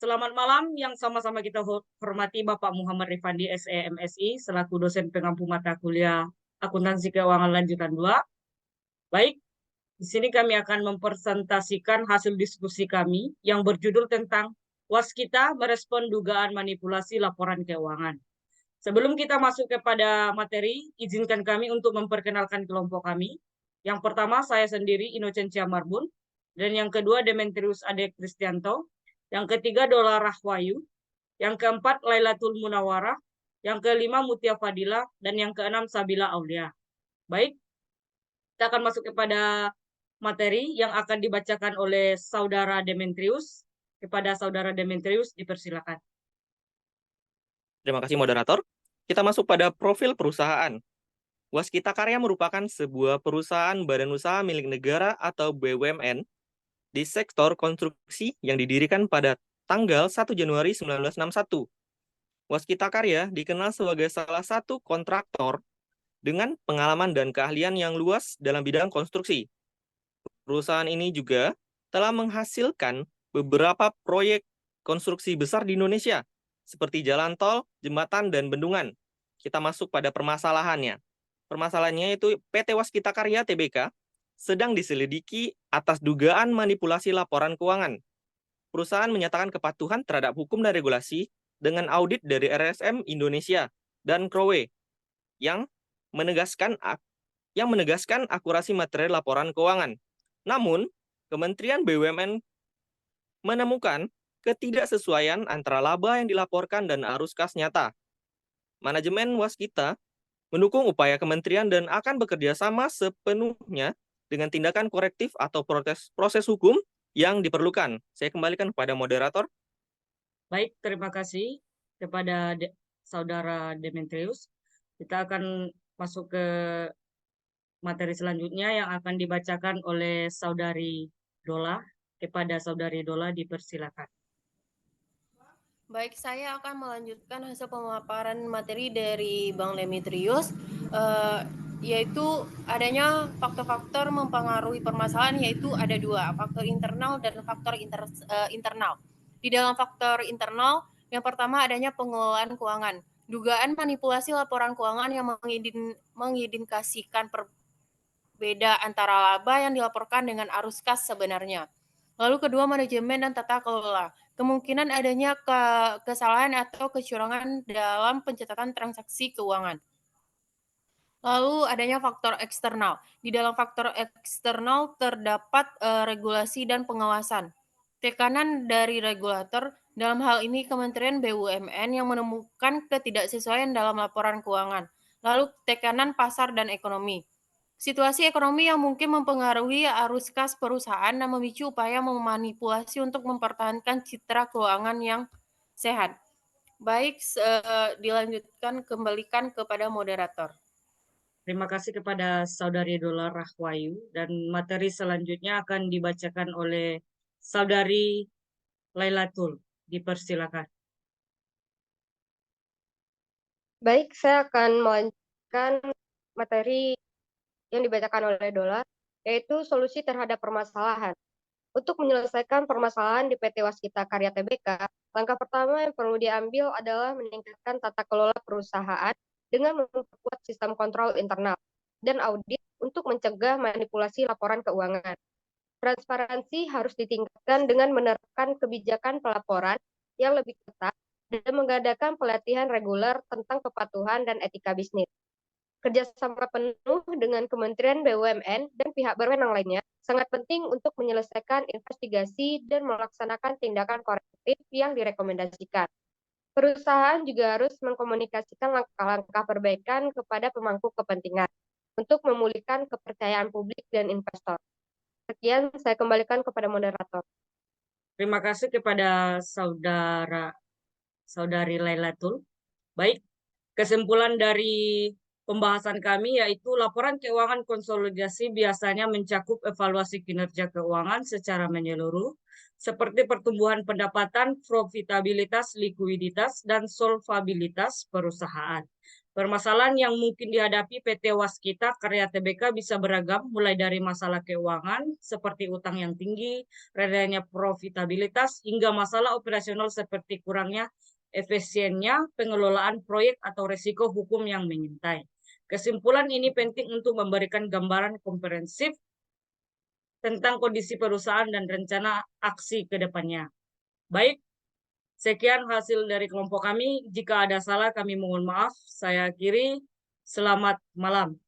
Selamat malam yang sama-sama kita hormati Bapak Muhammad Rifandi SEMSI selaku dosen pengampu mata kuliah Akuntansi Keuangan Lanjutan 2. Baik, di sini kami akan mempresentasikan hasil diskusi kami yang berjudul tentang Waskita merespon dugaan manipulasi laporan keuangan. Sebelum kita masuk kepada materi, izinkan kami untuk memperkenalkan kelompok kami. Yang pertama, saya sendiri Inocentia Marbun, dan yang kedua Demetrius Ade Kristianto, yang ketiga Dola Rahwayu, yang keempat Lailatul Munawarah, yang kelima Mutia Fadila, dan yang keenam Sabila Aulia. Baik, kita akan masuk kepada materi yang akan dibacakan oleh Saudara Demetrius. Kepada Saudara Demetrius, dipersilakan. Terima kasih moderator. Kita masuk pada profil perusahaan. Waskita Karya merupakan sebuah perusahaan badan usaha milik negara atau BUMN di sektor konstruksi yang didirikan pada tanggal 1 Januari 1961. Waskita Karya dikenal sebagai salah satu kontraktor dengan pengalaman dan keahlian yang luas dalam bidang konstruksi. Perusahaan ini juga telah menghasilkan beberapa proyek konstruksi besar di Indonesia, seperti jalan tol, jembatan, dan bendungan. Kita masuk pada permasalahannya. Permasalahannya itu PT Waskita Karya Tbk sedang diselidiki atas dugaan manipulasi laporan keuangan. Perusahaan menyatakan kepatuhan terhadap hukum dan regulasi dengan audit dari RSM Indonesia dan Crowe yang menegaskan akurasi materi laporan keuangan. Namun, Kementerian BUMN menemukan ketidaksesuaian antara laba yang dilaporkan dan arus kas nyata. Manajemen Waskita mendukung upaya kementerian dan akan bekerja sama sepenuhnya dengan tindakan korektif atau proses hukum yang diperlukan. Saya kembalikan kepada moderator. Baik, terima kasih kepada Saudara Demetrius. Kita akan masuk ke materi selanjutnya yang akan dibacakan oleh Saudari Dola. Kepada Saudari Dola, dipersilakan. Baik, saya akan melanjutkan hasil pemaparan materi dari Bang Demetrius, yaitu adanya faktor-faktor mempengaruhi permasalahan, yaitu ada dua, faktor internal dan faktor internal. Di dalam faktor internal, yang pertama adanya pengelolaan keuangan. Dugaan manipulasi laporan keuangan yang mengindikasikan berbeda antara laba yang dilaporkan dengan arus kas sebenarnya. Lalu kedua, manajemen dan tata kelola. Kemungkinan adanya kesalahan atau kecurangan dalam pencatatan transaksi keuangan. Lalu adanya faktor eksternal. Di dalam faktor eksternal terdapat regulasi dan pengawasan. Tekanan dari regulator, dalam hal ini Kementerian BUMN yang menemukan ketidaksesuaian dalam laporan keuangan. Lalu tekanan pasar dan ekonomi. Situasi ekonomi yang mungkin mempengaruhi arus kas perusahaan dan memicu upaya memanipulasi untuk mempertahankan citra keuangan yang sehat. Baik, dilanjutkan, kembalikan kepada moderator. Terima kasih kepada Saudari Dola Rahwayu, dan materi selanjutnya akan dibacakan oleh Saudari Lailatul. Dipersilakan. Baik, saya akan melanjutkan materi yang dibacakan oleh Dola, yaitu solusi terhadap permasalahan. Untuk menyelesaikan permasalahan di PT Waskita Karya Tbk, langkah pertama yang perlu diambil adalah meningkatkan tata kelola perusahaan dengan memperkuat sistem kontrol internal dan audit untuk mencegah manipulasi laporan keuangan. Transparansi harus ditingkatkan dengan menerapkan kebijakan pelaporan yang lebih ketat dan mengadakan pelatihan reguler tentang kepatuhan dan etika bisnis. Kerjasama penuh dengan Kementerian BUMN dan pihak berwenang lainnya sangat penting untuk menyelesaikan investigasi dan melaksanakan tindakan korektif yang direkomendasikan. Perusahaan juga harus mengkomunikasikan langkah-langkah perbaikan kepada pemangku kepentingan untuk memulihkan kepercayaan publik dan investor. Sekian, saya kembalikan kepada moderator. Terima kasih kepada Saudari Lailatul. Baik, kesimpulan dari pembahasan kami yaitu laporan keuangan konsolidasi biasanya mencakup evaluasi kinerja keuangan secara menyeluruh, seperti pertumbuhan pendapatan, profitabilitas, likuiditas, dan solvabilitas perusahaan. Permasalahan yang mungkin dihadapi PT Waskita Karya Tbk bisa beragam, mulai dari masalah keuangan, seperti utang yang tinggi, rendahnya profitabilitas, hingga masalah operasional seperti kurangnya efisiennya pengelolaan proyek atau resiko hukum yang mengintai. Kesimpulan ini penting untuk memberikan gambaran komprehensif tentang kondisi perusahaan dan rencana aksi ke depannya. Baik, sekian hasil dari kelompok kami. Jika ada salah, kami mohon maaf. Saya akhiri. Selamat malam.